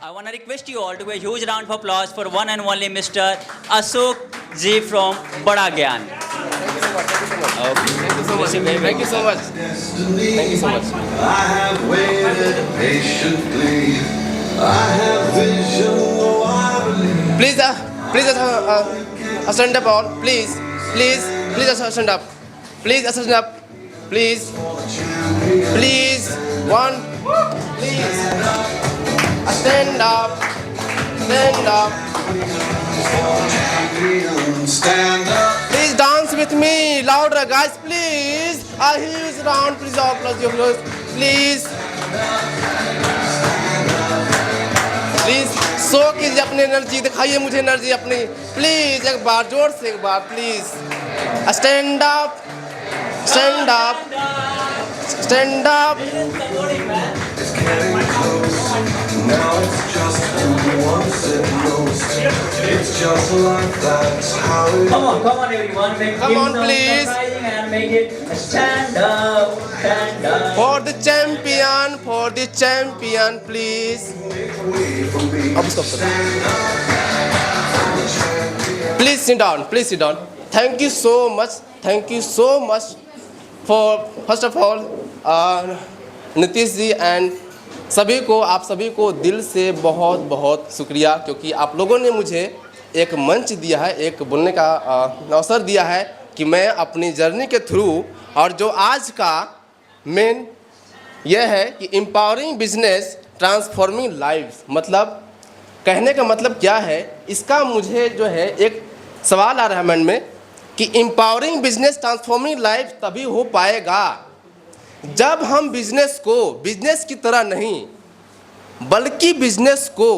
I want to request you all to give a huge round of applause for one and only Mr. Ashok Ji from Bada Gyan. Thank you so much. Thank you so much. I have waited patiently. I have vision, oh I believe. Please, stand up all. Please, stand up. Please, stand up. Please. One. Please. Stand up. Stand up. Please dance with me. Louder, guys, please. A huge round, please, applause, please. Please show कीजिए अपनी energy, दिखाइए मुझे energy अपनी, please एक बार जोर से, एक बार please. Stand up, stand up, stand up. Now it's just who wants it most. It's just like that's how it Come on everyone. Come on, please. And make it stand up, stand up. For the champion, please. अब stop करो। Please sit down. Thank you so much for first of all Nitish ji and आप सभी को दिल से बहुत बहुत शुक्रिया, क्योंकि आप लोगों ने मुझे एक मंच दिया है, एक बोलने का अवसर दिया है कि मैं अपनी जर्नी के थ्रू, और जो आज का मेन यह है कि एम्पावरिंग बिजनेस ट्रांसफॉर्मिंग लाइव्स, मतलब कहने का मतलब क्या है, इसका मुझे जो है एक सवाल आ रहा है मन में कि एम्पावरिंग बिजनेस ट्रांसफॉर्मिंग लाइफ तभी हो पाएगा जब हम बिजनेस को बिजनेस की तरह नहीं, बल्कि बिजनेस को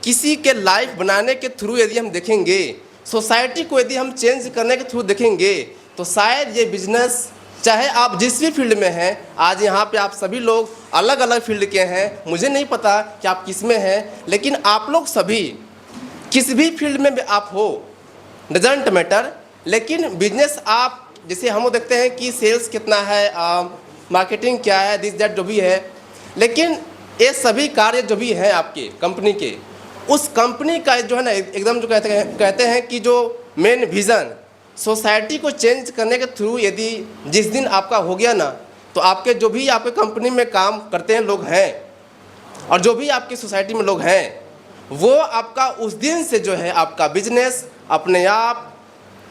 किसी के लाइफ बनाने के थ्रू यदि हम देखेंगे, सोसाइटी को यदि हम चेंज करने के थ्रू देखेंगे, तो शायद ये बिजनेस, चाहे आप जिस भी फील्ड में हैं, आज यहाँ पे आप सभी लोग अलग अलग फील्ड के हैं, मुझे नहीं पता कि आप किस में हैं, लेकिन आप लोग सभी किस भी फील्ड में आप हो, डजंट मैटर, लेकिन बिजनेस आप जैसे हम देखते हैं कि सेल्स कितना है, मार्केटिंग क्या है, दिस दैट जो भी है, लेकिन ये सभी कार्य जो भी हैं आपके कंपनी के, उस कंपनी का जो है ना एकदम जो कहते हैं कि जो मेन विज़न सोसाइटी को चेंज करने के थ्रू यदि जिस दिन आपका हो गया ना, तो आपके जो भी आपके कंपनी में काम करते हैं लोग हैं, और जो भी आपकी सोसाइटी में लोग हैं, वो आपका उस दिन से जो है आपका बिजनेस अपने आप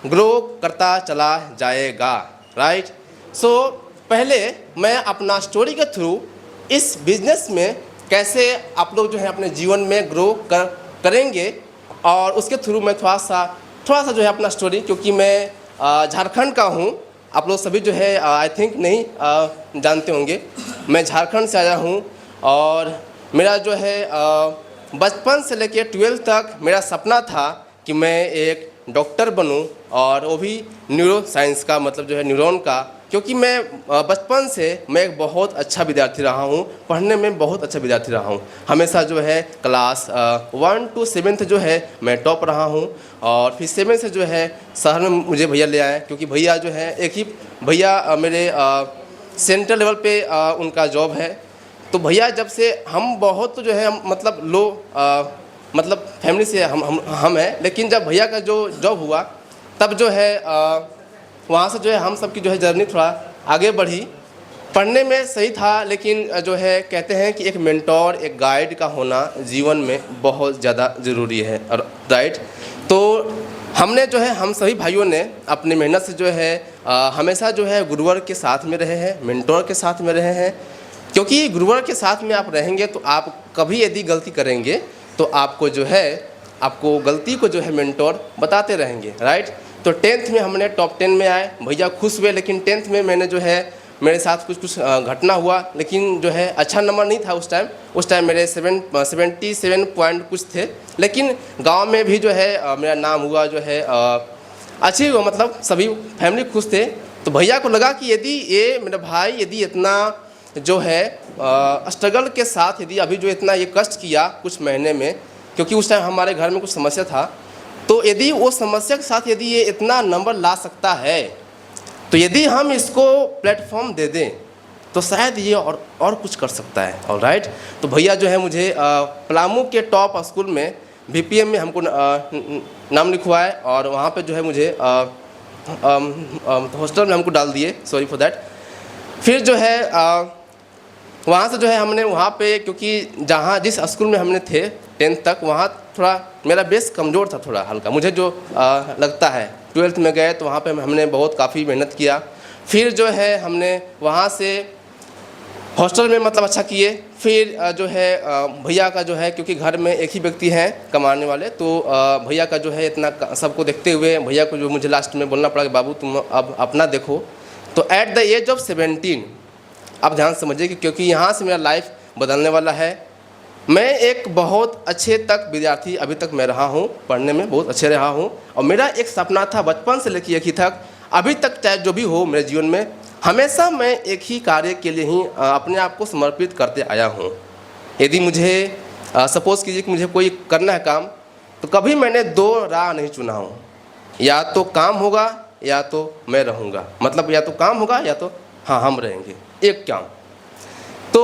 ग्रो करता चला जाएगा, राइट। सो पहले मैं अपना स्टोरी के थ्रू इस बिजनेस में कैसे आप लोग जो है अपने जीवन में ग्रो करेंगे, और उसके थ्रू मैं थोड़ा सा जो है अपना स्टोरी, क्योंकि मैं झारखंड का हूँ, आप लोग सभी जो है आई थिंक नहीं जानते होंगे, मैं झारखंड से आया हूँ, और मेरा जो है बचपन से लेकर 12th तक मेरा सपना था कि मैं एक डॉक्टर बनूं, और वो भी न्यूरो साइंस का, मतलब जो है न्यूरॉन का, क्योंकि मैं बचपन से मैं एक बहुत अच्छा विद्यार्थी रहा हूँ, पढ़ने में बहुत अच्छा विद्यार्थी रहा हूँ, हमेशा जो है क्लास 1 to 7th जो है मैं टॉप रहा हूँ, और फिर 7 से जो है शहर में मुझे भैया ले आए, क्योंकि भैया जो है एक ही भैया मेरे सेंट्रल लेवल पे उनका जॉब है, तो भैया जब से हम बहुत जो है हम मतलब लो मतलब फैमिली से हम हैं, लेकिन जब भैया का जो जॉब हुआ तब जो है वहाँ से जो है हम सब की जो है जर्नी थोड़ा आगे बढ़ी। पढ़ने में सही था, लेकिन जो है कहते हैं कि एक मेंटोर, एक गाइड का होना जीवन में बहुत ज़्यादा ज़रूरी है, राइट। तो हमने जो है हम सभी भाइयों ने अपनी मेहनत से जो है हमेशा जो है गुरुवर के साथ में रहे हैं, मेंटोर के साथ में रहे हैं, क्योंकि गुरुवर के साथ में आप रहेंगे तो आप कभी यदि गलती करेंगे तो आपको जो है आपको गलती को जो है मेंटोर बताते रहेंगे, राइट। तो 10th में हमने टॉप 10 में आए, भैया खुश हुए, लेकिन 10th में मैंने जो है मेरे साथ कुछ घटना हुआ, लेकिन जो है अच्छा नंबर नहीं था उस टाइम मेरे 77 पॉइंट कुछ थे, लेकिन गांव में भी जो है मेरा नाम हुआ, जो है अच्छी हुआ, मतलब सभी फैमिली खुश थे। तो भैया को लगा कि यदि ये मेरा भाई यदि इतना जो है स्ट्रगल के साथ यदि अभी जो इतना ये कष्ट किया कुछ महीने में, क्योंकि उस टाइम हमारे घर में कुछ समस्या था, तो यदि वो समस्या के साथ यदि ये इतना नंबर ला सकता है, तो यदि हम इसको प्लेटफॉर्म दे दें तो शायद ये और कुछ कर सकता है। ऑलराइट, तो भैया जो है मुझे पलामू के टॉप स्कूल में बीपीएम में हमको नाम लिखवाए और वहाँ पे जो है मुझे हॉस्टल में हमको डाल दिए, सॉरी फॉर दैट। फिर जो है वहाँ से जो है हमने वहाँ पे, क्योंकि जहाँ जिस स्कूल में हमने थे 10th तक, वहाँ थोड़ा मेरा बेस कमज़ोर था, थोड़ा हल्का मुझे जो लगता है। 12th में गए तो वहाँ पे हमने बहुत काफ़ी मेहनत किया। फिर जो है हमने वहाँ से हॉस्टल में मतलब अच्छा किए। फिर जो है भैया का जो है, क्योंकि घर में एक ही व्यक्ति हैं कमाने वाले, तो भैया का जो है इतना सबको देखते हुए भैया को जो मुझे लास्ट में बोलना पड़ा कि बाबू तुम अब अपना देखो। तो एट द एज ऑफ 17, आप ध्यान समझिए कि क्योंकि यहाँ से मेरा लाइफ बदलने वाला है। मैं एक बहुत अच्छे तक विद्यार्थी अभी तक मैं रहा हूँ, पढ़ने में बहुत अच्छे रहा हूँ, और मेरा एक सपना था बचपन से लेकर एक ही तक, अभी तक चाहे जो भी हो मेरे जीवन में, हमेशा मैं एक ही कार्य के लिए ही अपने आप को समर्पित करते आया हूँ। यदि मुझे सपोज़ कीजिए कि मुझे कोई करना है काम, तो कभी मैंने दो राह नहीं चुना हूँ, या तो काम होगा या तो मैं रहूँगा, मतलब या तो काम होगा या तो हाँ हम रहेंगे, एक काम। तो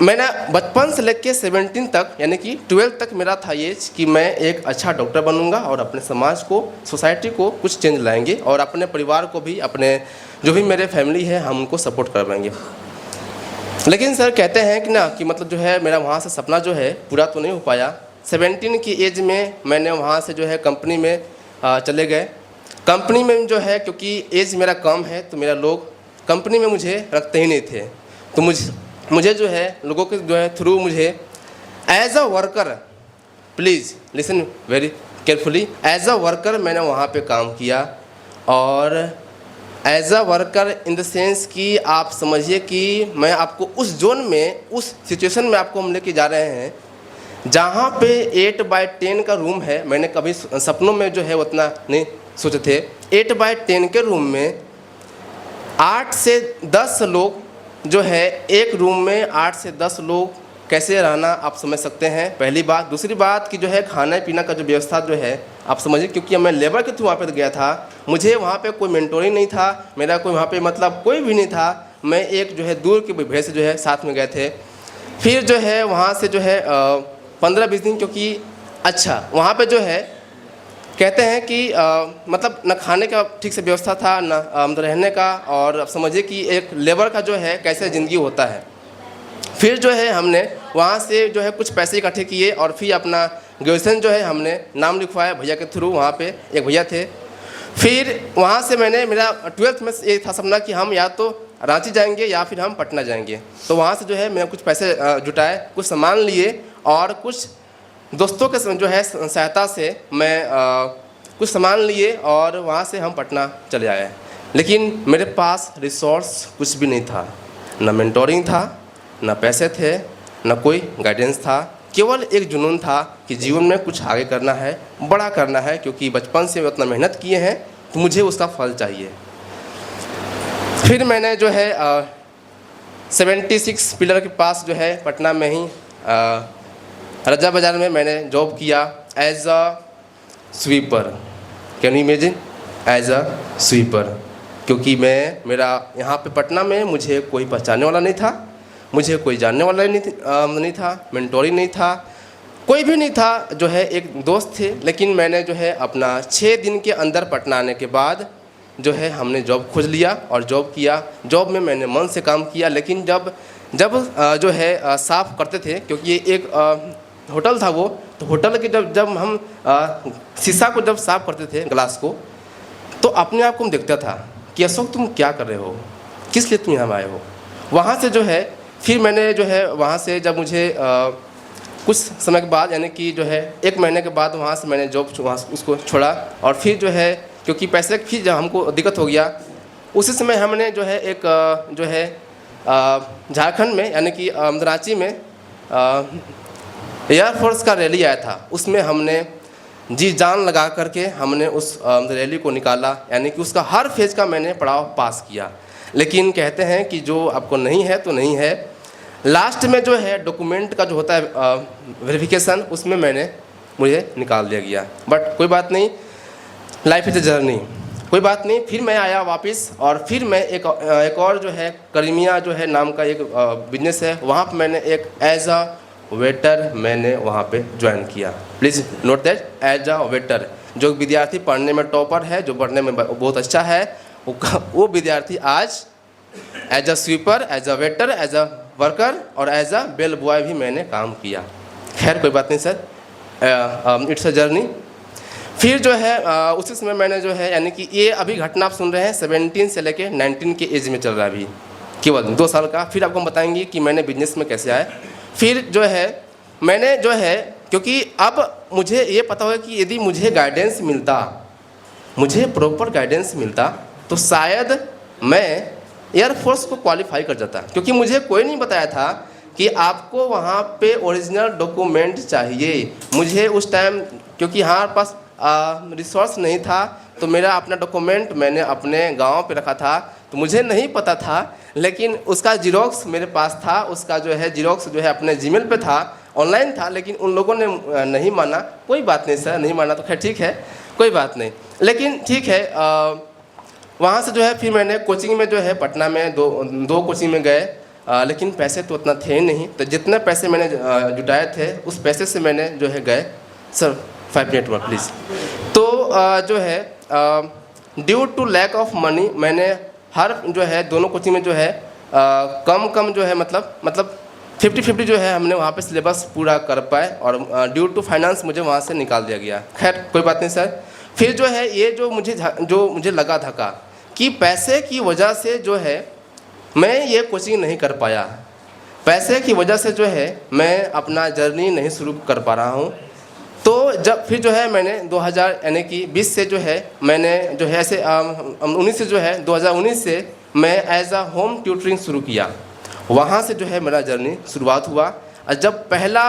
मैंने बचपन से लेकर 17 तक यानी कि 12 तक मेरा था ये कि मैं एक अच्छा डॉक्टर बनूंगा और अपने समाज को, सोसाइटी को कुछ चेंज लाएंगे, और अपने परिवार को भी, अपने जो भी मेरे फैमिली है हम उनको सपोर्ट करवाएंगे। लेकिन सर कहते हैं कि ना कि मतलब जो है मेरा वहाँ से सपना जो है पूरा तो नहीं हो पाया। 17 की एज में मैंने वहाँ से जो है कंपनी में चले गए। कंपनी में जो है क्योंकि एज मेरा कम है तो मेरा लोग कंपनी में मुझे रखते ही नहीं थे, तो मुझे जो है लोगों के जो है थ्रू मुझे as a worker, please listen very carefully, as a worker मैंने वहाँ पे काम किया। और as a worker in the sense कि आप समझिए कि मैं आपको उस जोन में, उस सिचुएशन में आपको हम लेके जा रहे हैं जहाँ पे 8x10 का रूम है। मैंने कभी सपनों में जो है उतना नहीं सोचे थे। 8x10 के रूम में 8 से 10 लोग जो है, एक रूम में 8 से 10 लोग कैसे रहना आप समझ सकते हैं, पहली बात। दूसरी बात कि जो है खाना पीना का जो व्यवस्था जो है आप समझिए, क्योंकि मैं लेबर के थ्रू वहाँ पे गया था, मुझे वहाँ पे कोई मेंटोरिंग नहीं था, मेरा कोई वहाँ पे मतलब कोई भी नहीं था। मैं एक जो है दूर के भैया से जो है साथ में गए थे। फिर जो है वहाँ से जो है 15-20 दिन, क्योंकि अच्छा वहाँ पे जो है कहते हैं कि मतलब न खाने का ठीक से व्यवस्था था, न रहने का, और अब समझिए कि एक लेबर का जो है कैसे ज़िंदगी होता है। फिर जो है हमने वहाँ से जो है कुछ पैसे इकट्ठे किए और फिर अपना ग्रेजुएशन जो है हमने नाम लिखवाया भैया के थ्रू। वहाँ पे एक भैया थे। फिर वहाँ से मैंने, मेरा 12th में ये था सपना कि हम या तो रांची जाएंगे या फिर हम पटना जाएंगे। तो वहाँ से जो है मैं कुछ पैसे जुटाए, कुछ सामान लिए, और कुछ दोस्तों के जो है सहायता से मैं कुछ सामान लिए और वहाँ से हम पटना चले आए। लेकिन मेरे पास रिसोर्स कुछ भी नहीं था, न मेंटोरिंग था, न पैसे थे, न कोई गाइडेंस था। केवल एक जुनून था कि जीवन में कुछ आगे करना है, बड़ा करना है, क्योंकि बचपन से उतना मेहनत किए हैं तो मुझे उसका फल चाहिए। फिर मैंने जो है 76 पिलर के पास जो है पटना में ही रजा बाज़ार में मैंने जॉब किया as a sweeper. Can you imagine, as a sweeper. क्योंकि मेरा यहाँ पे पटना में मुझे कोई पहचानने वाला नहीं था, मुझे कोई जानने वाला नहीं था, मेंटोरिंग नहीं था, कोई भी नहीं था। जो है एक दोस्त थे, लेकिन मैंने जो है अपना 6 दिन के अंदर पटना आने के बाद जो है हमने जॉब खोज लिया और जॉब किया। जॉब में मैंने मन से काम किया, लेकिन जब जो है साफ़ करते थे, क्योंकि ये एक होटल था वो, तो होटल के जब हम शीशा को जब साफ़ करते थे, ग्लास को, तो अपने आप को हम देखता था कि अशोक तुम क्या कर रहे हो, किस लिए तुम यहाँ आए हो। वहाँ से जो है फिर मैंने जो है वहाँ से जब मुझे कुछ समय के बाद, यानी कि जो है 1 महीने के बाद वहाँ से मैंने जॉब वहाँ उसको छोड़ा। और फिर जो है क्योंकि पैसे की जब हमको दिक्कत हो गया, उसी समय हमने जो है एक जो है झारखंड में, यानी कि रांची में एयरफोर्स का रैली आया था। उसमें हमने जी जान लगा करके हमने उस रैली को निकाला, यानी कि उसका हर फेज़ का मैंने पड़ाव पास किया। लेकिन कहते हैं कि जो आपको नहीं है तो नहीं है। लास्ट में जो है डॉक्यूमेंट का जो होता है वेरिफिकेशन, उसमें मुझे निकाल दिया गया। बट कोई बात नहीं, लाइफ इज़ अ जर्नी, कोई बात नहीं, फिर मैं आया वापस और फिर मैं एक और जो है करीमिया जो है नाम का एक बिजनेस है, वहाँ पर मैंने एक एज अ वेटर मैंने वहाँ पे ज्वाइन किया। Please note that, as a waiter. जो विद्यार्थी पढ़ने में टॉपर है, जो पढ़ने में बहुत अच्छा है, वो विद्यार्थी आज as a sweeper, as a waiter, as a worker और एज अ बेल बॉय भी मैंने काम किया। खैर कोई बात नहीं सर, इट्स अ जर्नी। फिर जो है उसी समय मैंने जो है, यानी कि ये अभी घटना आप सुन रहे हैं 17 से लेके 19 के एज में चल रहा है अभी, केवल 2 साल का। फिर आपको हम बताएंगे कि मैंने बिजनेस में कैसे आया। फिर जो है मैंने जो है, क्योंकि अब मुझे ये पता होगा कि यदि मुझे गाइडेंस मिलता, मुझे प्रॉपर गाइडेंस मिलता, तो शायद मैं एयरफोर्स को क्वालिफाई कर जाता। क्योंकि मुझे कोई नहीं बताया था कि आपको वहाँ पे ओरिजिनल डॉक्यूमेंट चाहिए। मुझे उस टाइम, क्योंकि हमारे पास रिसोर्स नहीं था, तो मेरा अपना डॉक्यूमेंट मैंने अपने गांव पे रखा था, तो मुझे नहीं पता था। लेकिन उसका जीरोक्स मेरे पास था, उसका जो है जीरोक्स जो है अपने जीमेल पे था, ऑनलाइन था, लेकिन उन लोगों ने नहीं माना। कोई बात नहीं सर, नहीं माना तो खैर ठीक है, कोई बात नहीं। लेकिन ठीक है, वहाँ से जो है फिर मैंने कोचिंग में जो है पटना में दो कोचिंग में गए, लेकिन पैसे तो उतना थे नहीं। तो जितने पैसे मैंने जुटाए थे, उस पैसे से मैंने जो है गए। सर 5 मिनट में प्लीज़। तो जो है due to lack of money, मैंने हर जो है दोनों कोचिंग में जो है कम जो है मतलब 50-50 जो है हमने वहाँ पे सिलेबस पूरा कर पाए, और ड्यू टू फाइनेंस मुझे वहाँ से निकाल दिया गया। खैर कोई बात नहीं सर। फिर जो है ये जो मुझे लगा धक्का कि पैसे की वजह से जो है मैं ये कोचिंग नहीं कर पाया, पैसे की वजह से जो है मैं अपना जर्नी नहीं शुरू कर पा रहा हूँ। तो जब फिर जो है मैंने 2000 यानी कि 20 से जो है मैंने जो है ऐसे 19 से जो है 2019 से मैं एज अ होम ट्यूटरिंग शुरू किया। वहाँ से जो है मेरा जर्नी शुरुआत हुआ। और जब पहला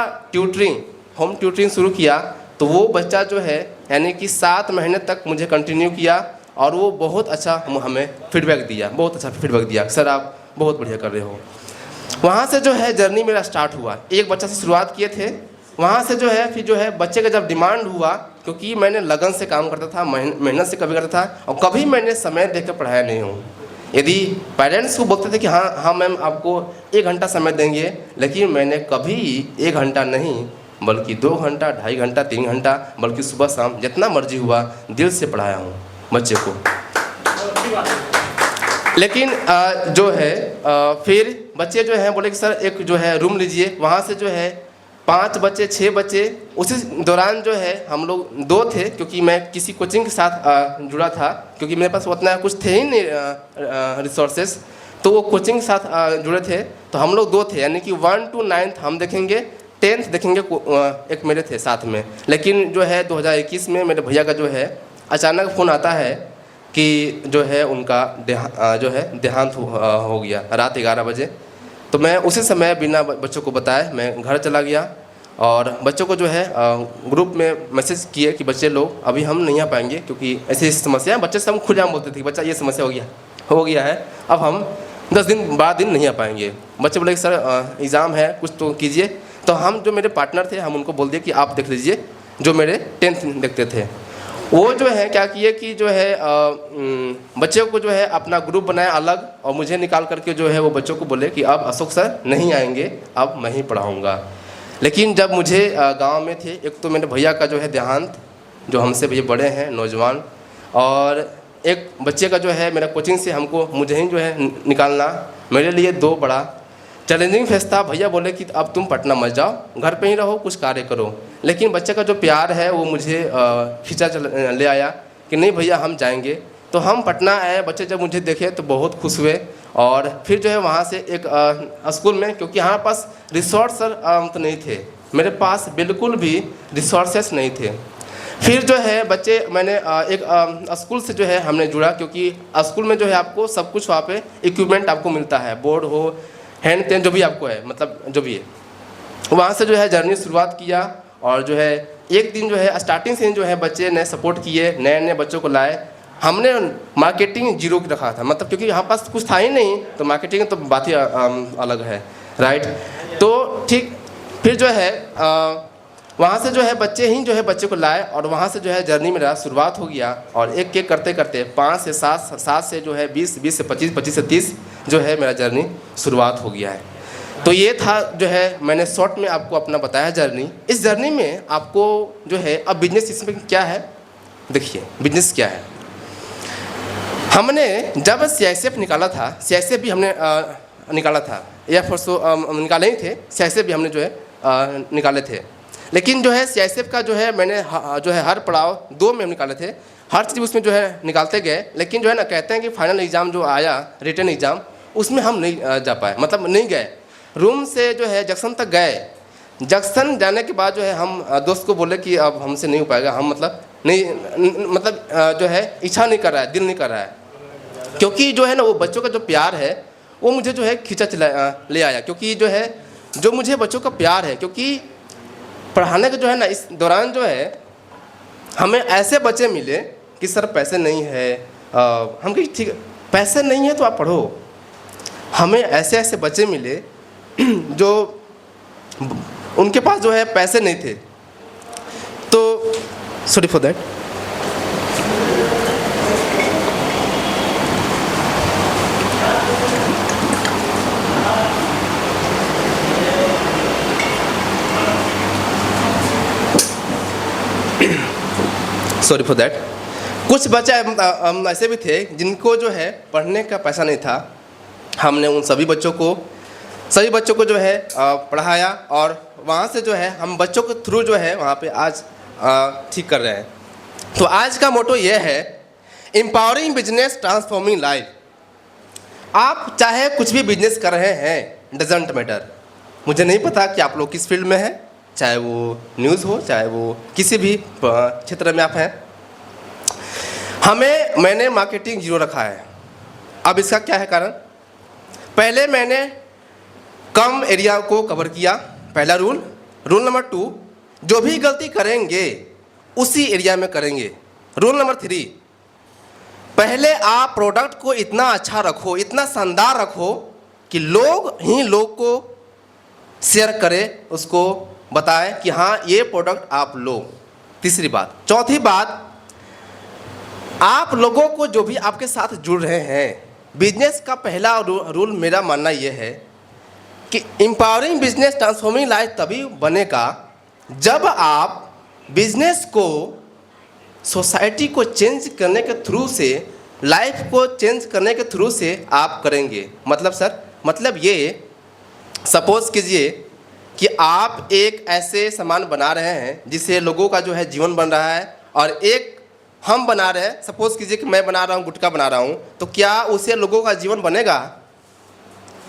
होम ट्यूटरिंग शुरू किया, तो वो बच्चा जो है यानी कि 7 महीने तक मुझे कंटिन्यू किया, और वो बहुत अच्छा हमें फीडबैक दिया, बहुत अच्छा फीडबैक दिया, सर आप बहुत बढ़िया कर रहे हो। वहाँ से जो है जर्नी मेरा स्टार्ट हुआ। एक बच्चा से शुरुआत किए थे, वहाँ से जो है फिर जो है बच्चे का जब डिमांड हुआ, क्योंकि मैंने लगन से काम करता था, मेहनत से कभी करता था, और कभी मैंने समय देकर पढ़ाया नहीं हूँ। यदि पेरेंट्स को बोलते थे कि हाँ मैम आपको 1 घंटा समय देंगे, लेकिन मैंने कभी 1 घंटा नहीं, बल्कि 2 घंटा, 2.5 घंटा, 3 घंटा, बल्कि सुबह शाम जितना मर्जी हुआ दिल से पढ़ाया हूँ बच्चे को। लेकिन जो है फिर बच्चे जो हैं बोले कि सर एक जो है रूम लीजिए। वहाँ से जो है 5 बच्चे 6 बच्चे, उसी दौरान जो है हम लोग 2 थे, क्योंकि मैं किसी कोचिंग के साथ जुड़ा था, क्योंकि मेरे पास उतना कुछ थे ही नहीं रिसोर्सेस, तो वो कोचिंग के साथ जुड़े थे। तो हम लोग 2 थे, यानी कि 1 to 9 हम देखेंगे, 10th देखेंगे, एक मेरे थे साथ में। लेकिन जो है 2021 में मेरे भैया का जो है अचानक फ़ोन आता है कि जो है उनका देहांत हो गया रात 11 बजे। तो मैं उसी समय बिना बच्चों को बताए मैं घर चला गया, और बच्चों को जो है ग्रुप में मैसेज किए कि बच्चे लोग अभी हम नहीं आ पाएंगे, क्योंकि ऐसी समस्या है। बच्चे सब खुलेआम बोलते थे कि बच्चा ये समस्या हो गया है, अब हम 10 दिन 12 दिन नहीं आ पाएंगे। बच्चे बोले कि सर एग्ज़ाम है, कुछ तो कीजिए। तो हम जो मेरे पार्टनर थे, हम उनको बोल दिए कि आप देख लीजिए, जो मेरे 10th देखते थे। वो जो है क्या किए कि जो है बच्चों को जो है अपना ग्रुप बनाया अलग, और मुझे निकाल करके जो है वो बच्चों को बोले कि अब अशोक सर नहीं आएंगे, अब मैं ही पढ़ाऊँगा। लेकिन जब मुझे गांव में थे, एक तो मेरे भैया का जो है देहांत, जो हमसे भैया बड़े हैं नौजवान, और एक बच्चे का जो है मेरा कोचिंग से मुझे ही जो है निकालना मेरे लिए 2 बड़ा चैलेंजिंग फेस था। भैया बोले कि अब तुम पटना मत जाओ, घर पे ही रहो, कुछ कार्य करो। लेकिन बच्चे का जो प्यार है वो मुझे खींचा ले आया कि नहीं भैया हम जाएंगे। तो हम पटना आए, बच्चे जब मुझे देखे तो बहुत खुश हुए। और फिर जो है वहाँ से एक स्कूल में, क्योंकि हमारे पास रिसोर्स तो नहीं थे, मेरे पास बिल्कुल भी रिसोर्सेस नहीं थे। फिर जो है बच्चे मैंने एक स्कूल से जो है हमने जुड़ा, क्योंकि स्कूल में जो है आपको सब कुछ वहाँ पे इक्विपमेंट आपको मिलता है, बोर्ड हो, हैंड पेन जो भी आपको है, मतलब जो भी है। वहाँ से जो है जर्नी शुरुआत किया, और जो है एक दिन जो है स्टार्टिंग से जो है बच्चे ने सपोर्ट किए, नए बच्चों को लाए। हमने मार्केटिंग 0 रखा था, मतलब क्योंकि यहाँ पास कुछ था ही नहीं, तो मार्केटिंग तो बात ही अलग है, राइट। तो ठीक फिर जो है वहाँ से जो है बच्चे को लाए और वहाँ से जो है जर्नी मेरा शुरुआत हो गया। और एक एक करते करते 5 से 7 से जो है 20 से 25 से 30 जो है मेरा जर्नी शुरुआत हो गया है। तो ये था जो है मैंने शॉर्ट में आपको अपना बताया जर्नी। इस जर्नी में आपको जो है अब बिजनेस इसमें क्या है, देखिए बिजनेस क्या है। हमने जब CICF निकाला था, CICF भी हमने निकाला था, एयरफोर्स निकाले ही थे, CICF भी हमने जो है निकाले थे। लेकिन जो है CICF का जो है मैंने जो है हर पड़ाव 2 में हम निकाले थे, हर चीज़ उसमें जो है निकालते गए। लेकिन जो है ना कहते हैं कि फाइनल एग्ज़ाम जो आया रिटन एग्ज़ाम, उसमें हम नहीं जा पाए, मतलब नहीं गए। रूम से जो है जंक्शन तक गए, जंक्शन जाने के बाद जो है हम दोस्त को बोले कि अब हमसे नहीं हो पाएगा, हम मतलब नहीं, मतलब जो है इच्छा नहीं कर रहा है, दिल नहीं कर रहा है। क्योंकि जो है ना वो बच्चों का जो प्यार है वो मुझे जो है खींचा चला ले आया। क्योंकि जो है जो मुझे बच्चों का प्यार है, क्योंकि पढ़ाने का जो है ना इस दौरान जो है हमें ऐसे बच्चे मिले कि सर पैसे नहीं है, हम कहीं ठीक पैसे नहीं है तो आप पढ़ो। हमें ऐसे ऐसे बच्चे मिले जो उनके पास जो है पैसे नहीं थे। तो sorry for that. Sorry for that. कुछ बच्चे ऐसे भी थे जिनको जो है पढ़ने का पैसा नहीं था। हमने उन सभी बच्चों को जो है पढ़ाया और वहाँ से जो है हम बच्चों के थ्रू जो है वहाँ पे आज ठीक कर रहे हैं। तो आज का मोटो ये है, एम्पावरिंग बिजनेस ट्रांसफॉर्मिंग लाइफ। आप चाहे कुछ भी बिजनेस कर रहे हैं, डजेंट मैटर। मुझे नहीं पता कि आप लोग किस फील्ड में हैं, चाहे वो न्यूज़ हो, चाहे वो किसी भी क्षेत्र में आप हैं। मैंने मार्केटिंग 0 रखा है। अब इसका क्या है कारण? पहले मैंने कम एरिया को कवर किया, पहला रूल नंबर 2, जो भी गलती करेंगे उसी एरिया में करेंगे। रूल नंबर 3, पहले आप प्रोडक्ट को इतना अच्छा रखो, इतना शानदार रखो कि लोग को शेयर करें, उसको बताएं कि हाँ ये प्रोडक्ट आप लो। तीसरी बात। चौथी बात, आप लोगों को जो भी आपके साथ जुड़ रहे हैं, बिजनेस का पहला रूल मेरा मानना ये है कि एम्पावरिंग बिजनेस ट्रांसफॉर्मिंग लाइफ तभी बनेगा जब आप बिजनेस को सोसाइटी को चेंज करने के थ्रू से, लाइफ को चेंज करने के थ्रू से आप करेंगे। मतलब सर, मतलब ये सपोज कीजिए कि आप एक ऐसे सामान बना रहे हैं जिससे लोगों का जो है जीवन बन रहा है, और एक हम बना रहे हैं, सपोज कीजिए कि मैं बना रहा हूँ, गुटखा बना रहा हूँ, तो क्या उससे लोगों का जीवन बनेगा?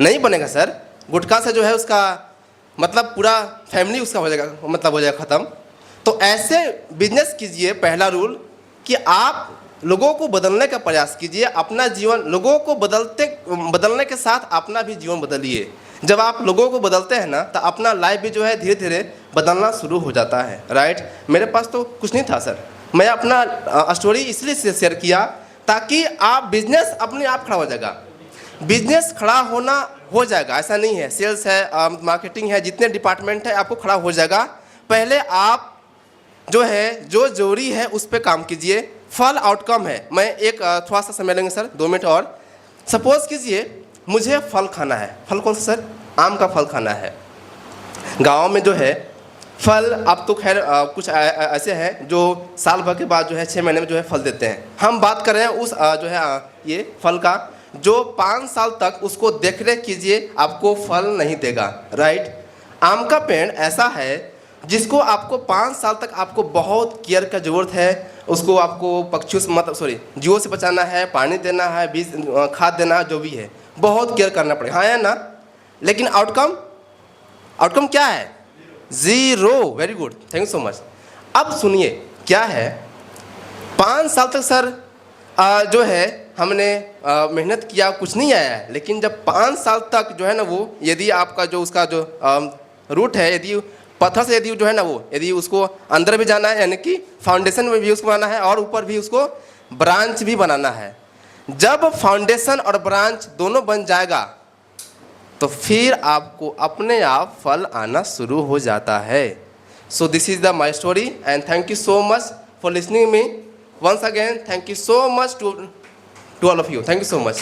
नहीं बनेगा सर। गुटखा से जो है उसका मतलब पूरा फैमिली उसका हो जाएगा, मतलब हो जाएगा ख़त्म। तो ऐसे बिजनेस कीजिए, पहला रूल कि आप लोगों को बदलने का प्रयास कीजिए, अपना जीवन लोगों को बदलने के साथ अपना भी जीवन बदलिए। जब आप लोगों को बदलते हैं ना, तो अपना लाइफ भी जो है धीरे धीरे बदलना शुरू हो जाता है। राइट। मेरे पास तो कुछ नहीं था सर, मैं अपना स्टोरी इसलिए शेयर किया ताकि आप बिजनेस अपने आप खड़ा हो जाएगा। बिजनेस खड़ा हो जाएगा, ऐसा नहीं है। सेल्स है, मार्केटिंग है, जितने डिपार्टमेंट है आपको खड़ा हो जाएगा। पहले आप जो है जो जरूरी है उस पर काम कीजिए। फल आउटकम है। मैं एक थोड़ा सा समय लेंगे सर, 2 मिनट और। सपोज कीजिए मुझे फल खाना है। फल कौन सा सर? आम का फल खाना है। गाँव में जो है फल, अब तो खैर कुछ ऐसे हैं जो साल भर के बाद जो है 6 महीने में जो है फल देते हैं। हम बात कर रहे हैं उस जो है ये फल का, जो 5 साल तक उसको देख रेख कीजिए, आपको फल नहीं देगा। राइट। आम का पेड़ ऐसा है जिसको आपको 5 साल तक आपको बहुत केयर का ज़रूरत है। उसको आपको पक्षियों से जीवों से बचाना है, पानी देना है, बीज खाद देना है, जो भी है बहुत केयर करना पड़ेगा। हाँ या ना? लेकिन आउटकम क्या है? 0। Very good, thank you so much. अब सुनिए क्या है, 5 साल तक सर जो है हमने मेहनत किया, कुछ नहीं आया है। लेकिन जब 5 साल तक जो है ना, वो यदि आपका जो उसका जो रूट है, यदि पत्थर से यदि जो है ना वो यदि उसको अंदर भी जाना है, यानी कि फाउंडेशन में भी उसको बनाना है और ऊपर भी उसको ब्रांच भी बनाना है। जब फाउंडेशन और ब्रांच दोनों बन जाएगा तो फिर आपको अपने आप फल आना शुरू हो जाता है। So this is the my story, and thank you so much for listening me. Once again, thank you so much to all of you. Thank you so much.